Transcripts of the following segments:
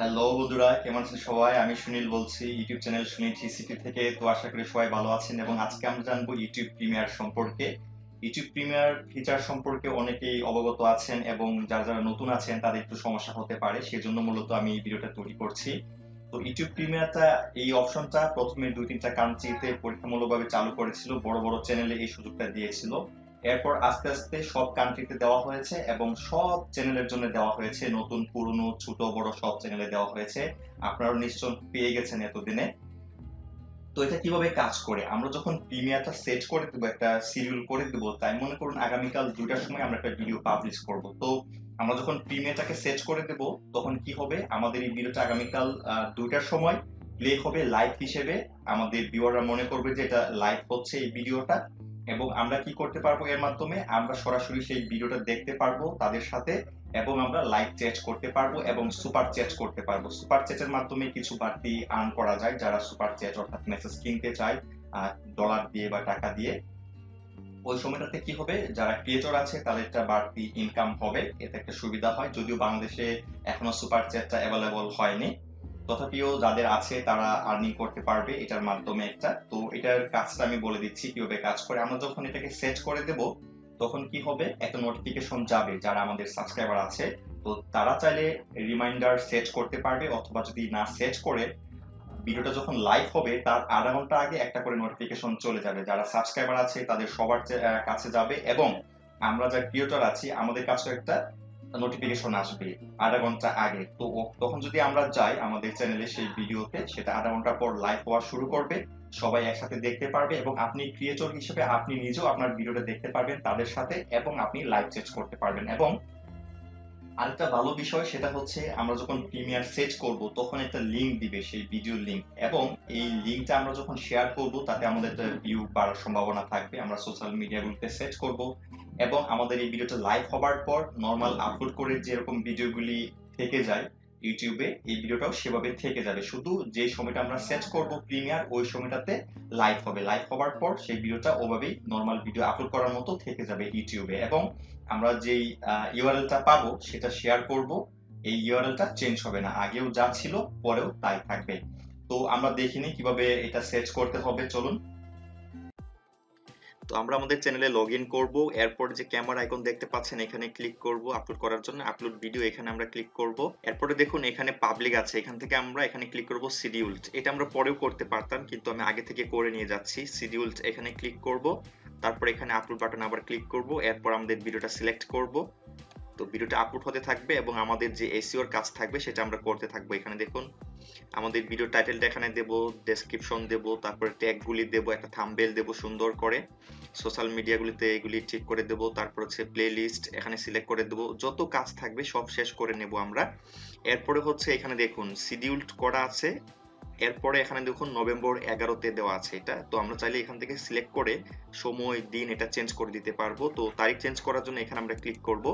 Hello বন্ধুরা, কেমন আছেন সবাই? আমি সুনীল বলছি, ইউটিউব চ্যানেল সুনীল থ্রি থেকে। তো আশা করি সবাই ভালো আছেন এবং আজকে আমরা জানবো ইউটিউব প্রিমিয়ার সম্পর্কে। ইউটিউব প্রিমিয়ার ফিচার সম্পর্কে অনেকেই অবগত আছেন এবং যারা যারা নতুন আছেন তাদের একটু সমস্যা হতে পারে, সেজন্য মূলত আমি এই ভিডিওটা তৈরি করছি। তো ইউটিউব প্রিমিয়ারটা, এই অপশনটা প্রথমে 2-3টা কান্ট্রিতে পরীক্ষামূলকভাবে চালু করেছিল, বড় বড় চ্যানেলে এই সুযোগটা দিয়েছিল। এরপর আস্তে আস্তে সব কান্ট্রিতে দেওয়া হয়েছে এবং সব চ্যানেলের জন্য দেওয়া হয়েছে, নতুন পুরনো ছোট বড় সব চ্যানেলে দেওয়া হয়েছে। আপনারা নিশ্চয় পেয়ে গেছেন এতদিনে। তো এটা কিভাবে কাজ করে, আমরা যখন প্রিমিয়ারটা সেট করে দেবো, একটা শিডিউল করে দেবো, তাই মনে করুন আগামীকাল 2টার সময় আমরা একটা ভিডিও পাবলিশ করব। তো আমরা যখন প্রিমিয়ারটাকে সেট করে দেব, তখন কি হবে, আমাদের এই ভিডিওটা আগামীকাল 2টার সময় প্লে হবে লাইভ হিসেবে। আমাদের ভিউয়াররা মনে করবে যে এটা লাইভ হচ্ছে এই ভিডিওটা, এবং আমরা কি করতে পারবো, এর মাধ্যমে আমরা সরাসরি সেই ভিডিওটা দেখতে পারবো তাদের সাথে, এবং আমরা লাইভ চ্যাট করতে পারবো এবং সুপার চ্যাট করতে পারবো। সুপার চ্যাটের মাধ্যমে কিছু বাড়তি আর্ন করা যায়, যারা সুপার চ্যাট অর্থাৎ মেসেজ কিনতে চায় ডলার দিয়ে বা টাকা দিয়ে। ওই সময়টাতে কি হবে, যারা ক্রিয়েটর আছে তাদের একটা বাড়তি ইনকাম হবে, এতে একটা সুবিধা হয়। যদিও বাংলাদেশে এখনো সুপার চ্যাটটা অ্যাভেলেবল হয়নি, তথাপিও যাদের আছে তারা আর্নিং করতে পারবে এটার মাধ্যমে একটা। তো এটার কাজটা আমি বলে দিচ্ছি কিভাবে কাজ করে। আমরা যখন এটাকে সেট করে দেব, তখন কি হবে, একটা নোটিফিকেশন যাবে যারা আমাদের সাবস্ক্রাইবার আছে। তো তারা চাইলে রিমাইন্ডার সেট করতে পারবে, অথবা যদি না সেট করে, ভিডিওটা যখন লাইভ হবে তার আধা ঘন্টা আগে একটা করে নোটিফিকেশন চলে যাবে, যারা সাবস্ক্রাইবার আছে তাদের সবার কাছে যাবে, এবং আমরা যারা ক্রিয়েটর আছি আমাদের কাছেও একটা নোটিফিকেশন আসবে আধা ঘন্টা আগে। তো তখন যদি আমরা যাই আমাদের চ্যানেলে সেই ভিডিওতে, সেটা আধা ঘন্টা পর লাইভ হওয়া শুরু করবে, সবাই একসাথে দেখতে পারবে, এবং আপনি ক্রিয়েটর হিসেবে আপনি নিজেও আপনার ভিডিওটা দেখতে পারবেন তাদের সাথে, এবং আপনি লাইভ চ্যাট করতে পারবেন। এবং আরেকটা ভালো বিষয় সেটা হচ্ছে, আমরা যখন প্রিমিয়ার সেট করব তখন একটা লিংক দিবে, সেই ভিডিও লিংক, এবং এই লিংকটা আমরা যখন শেয়ার করব তাতে আমাদের একটা ভিউ বাড়ার সম্ভাবনা থাকবে। আমরা সোশ্যাল মিডিয়াগুলোতে সেট করব, এবং আমাদের এই ভিডিওটা লাইভ হবার পর নর্মাল আপলোড করে যেরকম ভিডিওগুলি থেকে যায় ইউটিউবে, এই ভিডিওটাও সেভাবে থেকে যাবে। শুধু যে সময়টা আমরা সেট করব প্রিমিয়ার, ওই সময়টাতে লাইভ হবে। লাইভ হবার পর সেই ভিডিওটা ওভাবেই নর্মাল ভিডিও আপলোড করার মতো থেকে যাবে ইউটিউবে, এবং আমরা যেই ইউআরএলটা পাবো সেটা শেয়ার করব। এই ইউআরএলটা চেঞ্জ হবে না, আগেও যা ছিল পরেও তাই থাকবে। তো আমরা দেখিনি কিভাবে এটা সেট করতে হবে, চলুন। তো আমরা আমাদের চ্যানেলে লগ ইন করবো, এরপর যে ক্যামেরা আইকন দেখতে পাচ্ছেন এখানে ক্লিক করব আপলোড করার জন্য, আপলোড ভিডিও এখানে আমরা ক্লিক করব। এরপরে দেখুন এখানে পাবলিক আছে, এখান থেকে আমরা এখানে ক্লিক করব শিডিউলড। এটা আমরা পরেও করতে পারতাম, কিন্তু আমি আগে থেকে করে নিয়ে যাচ্ছি। শিডিউলড এখানে ক্লিক করব, তারপর এখানে আপলোড বাটন আবার ক্লিক করব, এরপর আমাদের ভিডিওটা সিলেক্ট করব। তো ভিডিওটা আপলোড হতে থাকবে এবং আমাদের যে এসইওর কাজ থাকবে সেটা আমরা করতে থাকবো। এখানে দেখুন আমাদের ভিডিও টাইটেলটা এখানে দেব, ডেসক্রিপশন দেব, তারপরে ট্যাগগুলি দেব, একটা থাম্বনেল দেব সুন্দর করে, সোশ্যাল মিডিয়াগুলিতে এগুলি ঠিক করে দেব, তারপর হচ্ছে প্লে লিস্ট এখানে সিলেক্ট করে দেব। যত কাজ থাকবে সব শেষ করে নেব আমরা। এরপরে হচ্ছে এখানে দেখুন শিডিউলড করা আছে, এরপরে এখানে দেখুন নভেম্বর 11তে দেওয়া আছে এটা। তো আমরা চাইলে এখান থেকে সিলেক্ট করে সময় দিন এটা চেঞ্জ করে দিতে পারবো। তো তারিখ চেঞ্জ করার জন্য এখানে আমরা ক্লিক করব।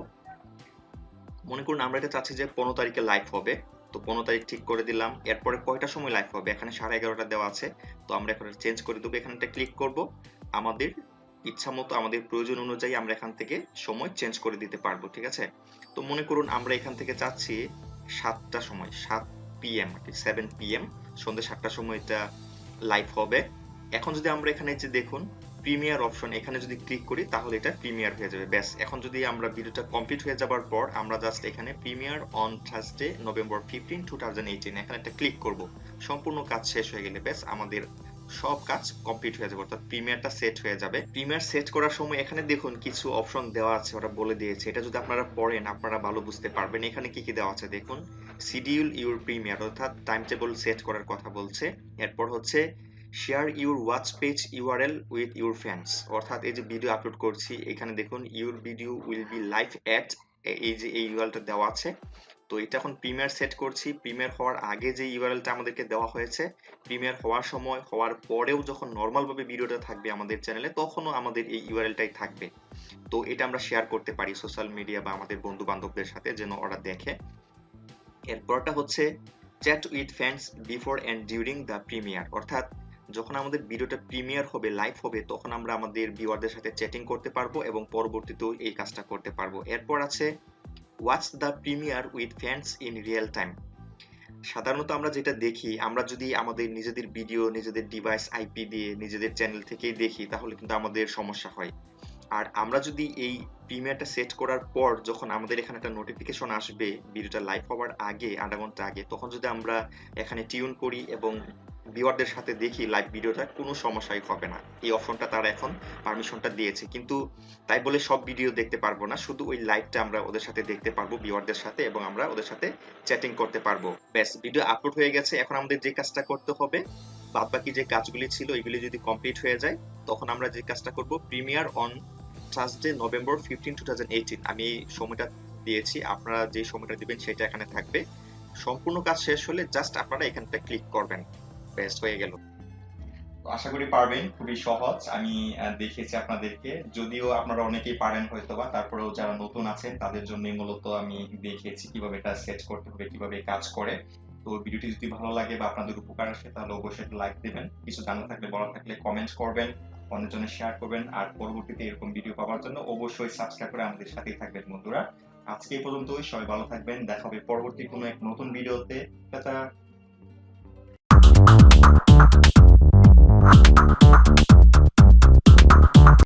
মনে করুন আমরা এটা চাচ্ছি যে 15 তারিখে লাইভ হবে, তো 15 তারিখ ঠিক করে দিলাম। এরপরে কয়টার সময় লাইভ হবে, এখানে 11:30টা দেওয়া আছে, তো আমরা এখন চেঞ্জ করে দেবো। এখানে একটা ক্লিক করব, আমাদের ইচ্ছা মতো আমাদের প্রয়োজন অনুযায়ী আমরা এখান থেকে সময় চেঞ্জ করে দিতে পারবো, ঠিক আছে। তো মনে করুন আমরা এখান থেকে চাচ্ছি 7টার সময়, 7 PM আর কি, 7 PM, সন্ধ্যা 7টার সময় এটা লাইভ হবে। এখন যদি আমরা এখানে যে দেখুন প্রিমিয়ার অপশন, এখানে যদি ক্লিক করি তাহলে এটা প্রিমিয়ার হয়ে যাবে, ব্যাস। এখন যদি আমরা ভিডিওটা কমপ্লিট হয়ে যাবার পর আমরা জাস্ট এখানে প্রিমিয়ার অন থার্সডে নভেম্বর 15, 2018 এখানে একটা ক্লিক করব, সম্পূর্ণ কাজ শেষ হয়ে গেলে ব্যাস আমাদের সব কাজ কমপ্লিট হয়ে যাবে, অর্থাৎ প্রিমিয়ারটা সেট হয়ে যাবে। প্রিমিয়ার সেট করার সময় এখানে দেখুন কিছু অপশন দেওয়া আছে, ওরা বলে দিয়েছে, এটা যদি আপনারা পড়েন আপনারা ভালো বুঝতে পারবেন। এখানে কি কি দেওয়া আছে দেখুন, শিডিউল ইউর প্রিমিয়ার, অর্থাৎ টাইম টেবল সেট করার কথা বলছে। এরপর হচ্ছে share your watch page URL with your fans, অর্থাৎ এই যে ভিডিও আপলোড করছি এখানে দেখুন your video will be live at, এই যে এই ইউআরএলটা দেওয়া আছে। তো এটা এখন প্রিমিয়ার সেট করছি, প্রিমিয়ার হওয়ার আগে যে ইউআরএলটা আমাদেরকে দেওয়া হয়েছে, প্রিমিয়ার হওয়ার সময় হওয়ার পরেও যখন নর্মাল ভাবে ভিডিওটা থাকবে আমাদের চ্যানেলে তখনও আমাদের এই ইউআরএলটাই থাকবে। তো এটা আমরা শেয়ার করতে পারি সোশ্যাল মিডিয়া বা আমাদের বন্ধু বান্ধবদের সাথে যেন ওরা দেখে। এরপরটা হচ্ছে chat with fans before and during the premiere, অর্থাৎ যখন আমাদের ভিডিওটা প্রিমিয়ার হবে লাইভ হবে তখন আমরা আমাদের ভিউয়ারদের সাথে চ্যাটিং করতে পারবো এবং পরবর্তীতেও এই কাজটা করতে পারবো। এরপর আছে watch the premier with fans in real time, সাধারণত আমরা যেটা দেখি, আমরা যদি আমাদের নিজেদের ভিডিও নিজেদের ডিভাইস আইপি দিয়ে নিজেদের চ্যানেল থেকেই দেখি তাহলে কিন্তু আমাদের সমস্যা হয়। আর আমরা যদি এই প্রিমিয়ারটা সেট করার পর যখন আমাদের এখানে একটা নোটিফিকেশন আসবে ভিডিওটা লাইভ হওয়ার আগে, আধা ঘন্টা আগে, তখন যদি আমরা এখানে টিউন করি এবং ভিউয়ারদের সাথে দেখি লাইভ ভিডিওটা, কোনো সমস্যাই হবে না। এই অপশনটা তারা এখন পারমিশনটা দিয়েছে, কিন্তু তাই বলে সব ভিডিও দেখতে পারবো না, শুধু ওই লাইভটা আমরা ওদের সাথে দেখতে পারবো ভিউয়ারদের সাথে, এবং আমরা ওদের সাথে চ্যাটিং করতে পারবো। ব্যাস, ভিডিও আপলোড হয়ে গেছে। এখন আমাদের যে কাজটা করতে হবে, বাদ বাকি যে কাজগুলি ছিল এগুলি যদি কমপ্লিট হয়ে যায়, তখন আমরা যে কাজটা করব, প্রিমিয়ার অন থার্সডে নভেম্বর 15, 2018, আমি এই সময়টা দিয়েছি, আপনারা যে সময়টা দিবেন সেটা এখানে থাকবে। সম্পূর্ণ কাজ শেষ হলে জাস্ট আপনারা এখানটা ক্লিক করবেন, ব্যাস হয়ে গেল। আশা করি পারবেন, খুবই সহজ। আমি দেখিয়েছি আপনাদেরকে, যদিও আপনারা অনেকেই পারেন হয়তোবা, তারপরেও যারা নতুন আছেন তাদের জন্যই মূলত আমি দেখিয়েছি কিভাবে এটা সেট করতে হবে, কিভাবে কাজ করে। তো ভিডিওটি যদি ভালো লাগে বা আপনাদের উপকার আসে তাহলে অবশ্যই একটা লাইক দিবেন, কিছু জানা থাকলে বলা থাকলে কমেন্ট করবেন, অন্যজনের শেয়ার করবেন, আর পরবর্তীতে এরকম ভিডিও পাওয়ার জন্য অবশ্যই সাবস্ক্রাইব করে আমাদের সাথেই থাকবেন বন্ধুরা। আজকে এই পর্যন্তই, সবাই ভালো থাকবেন, দেখা হবে পরবর্তী কোনো এক নতুন ভিডিওতে। টাটা।